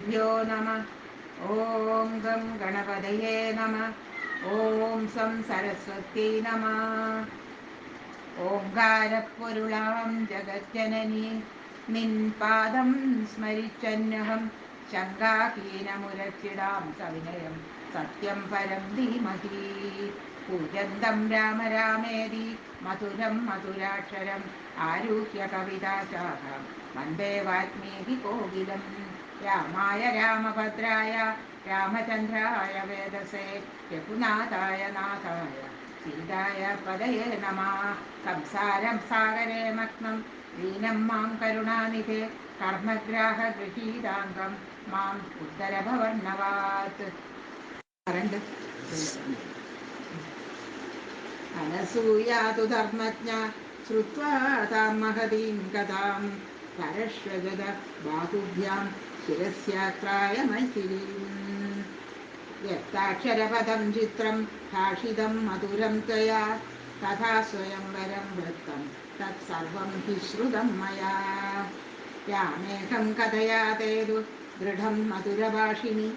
श्रीगुरुभ्यो नमः। ॐ गं गणपतये नमः। ॐ सं सरस्वत्यै नमः. ഓംകാരപ്പൊരുളാം ജഗജ്ജനനി നിൻ പാദം സ്മരിച്ചന്യഹം ശങ്കാഹീനമുരച്ചിടാം സവിനയം സത്യം പരം ധീമഹി. കൂജന്തം രാമ രാമേതി മധുരം മധുരാക്ഷരം ആരുഹ്യ കവിതാശാഖാം വന്ദേ വാൽമീകി കോകിലം. രാമായ രാമഭദ്രായ രാമചന്ദ്രായ വേദസേ രഘുനാഥായ നാഥായ സീതായ പദയേ നമഃ. സംസാരം സാഗരേ മഗ്നം ദീനം മാം കരുണാനിധേ കർമ്മഗ്രാഹഗൃഹീതാംഗം മാം ഉത്തരഭവർണവാത്. അനസൂയാതു ധർമ്മജ്ഞ ശ്രുത്വാ താം മഹതീം കഥാം പരശ്വജത ബാഹുഭ്യാം ശിരസ്യാക്രായ മൈഥിലീം. യത്താക്ഷരപദം ചിത്രം ഭാഷിതം മധുരം ത്വയാ തഥാ സ്വയംവരം വൃത്തം തത്സർവം ഹി ശ്രുതം മയാ. രാമേഹം കഥയാതേതു ദൃഢം മധുരഭാഷിണി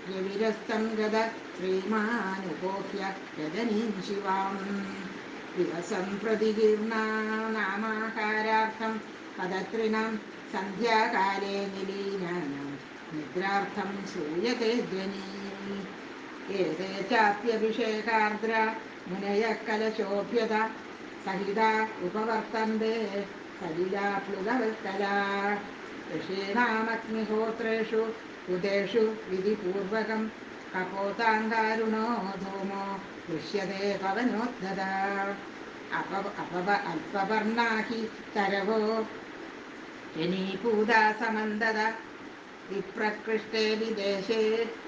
രവിരസ്തം ഗത ശ്രീമാനുപോഹ്യ രജനീം ശിവാം. ദിവസം പ്രതികീർണാ നാമാഹാരാർത്ഥം പദത്രിണം സന്ധ്യാകാലേ നിലീനാനാം നിദ്രാർത്ഥം ശ്രൂയത്തെ ധ്വനി. ഏതേ ചാപ്യഭിഷേകാർദ്ര മുനയഃ കലശോഭ്യത സഹിതാ ഉപവർത്തന്തെ സലിലാപ്ലുതവൽക്കലാ. ഋഷീണാമഗ്നിഹോത്രേഷു ഹൃദേഷു വിധിപൂർവകം കപോതാങ്കാരുണോ ധൂമോ ദൃശ്യത്തെ പവനോദ്ഗതാ. അല്പവർണാ ഹി തരവോ ജനീഭൂതാ സമന്തത വിപ്രകൃഷ്ടേ വിദേശേ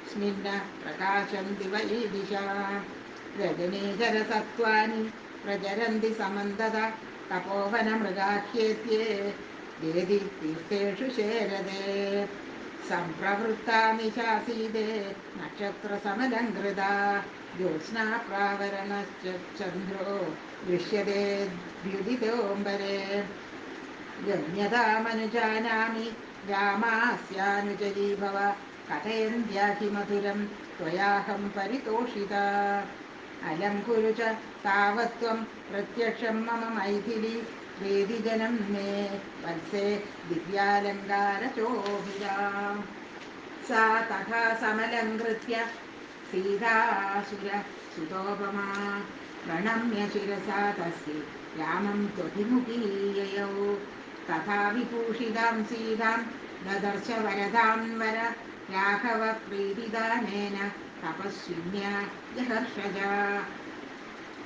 സ്മിന്ന പ്രകാശന്തി വൈദിശാ. രജനീകരസത്വാനി പ്രചരന്തി സമന്തത തപോവനമൃഗാഹ്യേത്യേ വേദി തീർത്ഥേഷു ശേരതേ. സംപ്രവൃത്താ നിശാസീതേ നക്ഷത്രസമലങ്കൃതാ ജ്യോത്സ്നാ പ്രാവരണശ്ചന്ദ്രോ ദൃശ്യതേ ദ്യുതിതോംബരേ. ഗമ്യതാമനുജാനാമി രാമാസ്യാനുചരീ ഭവ കഥയന്ത്യാഹിമധുരം ത്വയാഹം പരിതോഷിതാ. അലം കുരു ച താവത്ത്വം പ്രത്യക്ഷം മമ മൈഥിലി വേദിജനം മേ വത്സേ ദിവ്യാലങ്കാരശോഭിതാ. സാ തഥാ സമലങ്കൃത്യ സീതാസുരസുതോപമാ പ്രണമ്യ ശിരസാ തസ്यै രാമം ത്വഭിമുഖീയയൗ. തഥാ വിഭൂഷിതാം സീതാം ദദർശ വരദാം വര രാഘവ പ്രീതിദാനേന തപസ്വിന്യാ ജഹർഷജാ.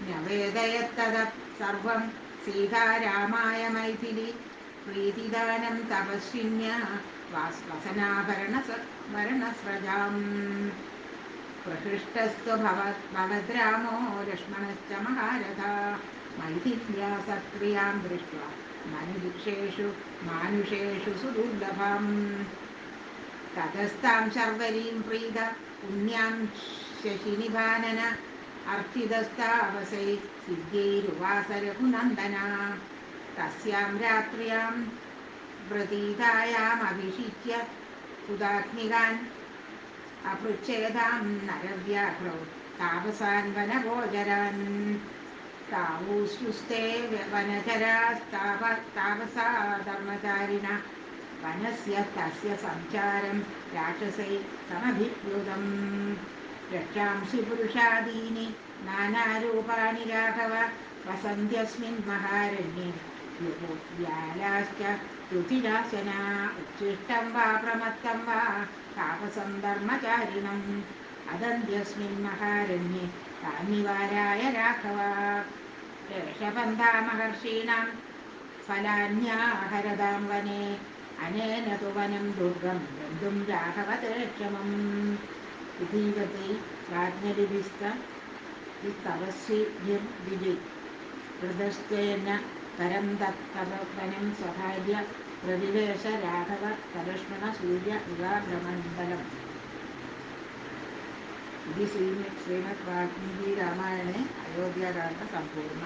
ന്യവേദയത്തതഃ സർവം സീതാ രാമായ മൈഥിലി പ്രീതിദാനം തപസ്വിന്യാ വസനാഭരണസ്രജാം. പ്രഹൃഷ്ടസ്ത്വ ഭവദ്രാമോ ലക്ഷ്മണശ്ച മഹാരഥാ മൈഥില്യാ സത്ക്രിയാം ദൃഷ്ട്വാ മനുജേഷു മാനുഷേഷു സുദുർലഭാം. തതസ്താം ശർവരീം പ്രീത പുണ്യാം ശശിനിഭാനന അർച്ചിതസ്താവസൈ സിദ്ധ്യൈരുവാസ രഘുനന്ദനാ. തസ്യാം രാത്ര്യാം പ്രതീതായാമഭിഷിച്യ സുതാത്മികാൻ അപൃച്ഛേതാം നരവ്യാഘ്രോ താപസാൻ വനഗോചരാൻ. താവൂസ്യുസ്തേ വനചരാസ്താപസാ ധർമ്മചാരിണ വനസ്യ തസ്യ സംചാരം രാക്ഷസൈ സമഭിപ്ലുതം. രക്ഷാംസി പുരുഷാദീനി നാനാരൂപാണി രാഘവ വസന്ത്യസ്മിൻ മഹാരണ്യേ വ്യാലാശ്ച രുധിരാസനാ. ഉച്ഛിഷ്ടം വാ പ്രമത്തം വാ താപസം ധർമ്മചാരിണം അദന്ത്യസ്മിൻ മഹാരണ്യേ താന്നിവാരായ രാഘവ. ഏഷപന്ഥാ മഹർഷീണാം ഫലാന്യാഹരതാം വനേ അനേന തു വനം ദുർഗം ഗന്തും രാഘവതേ ക്ഷമം. വിധീവതൈ പ്രാജ്ഞലിഭിസ്തവസ്വിഭിർവിജി ഹൃദസ്ത്വേന പരം തത്തവനം സ്വഭാര്യ പ്രതിവേശ രാഘവ സലക്ഷ്മണ സൂര്യ യുഗാഭ്രമണ്ഡലം. ഇത് ശ്രീമദ് വാൽമീകി രാമായണേ അയോധ്യാകാണ്ഡ സമ്പൂർണ്ണ.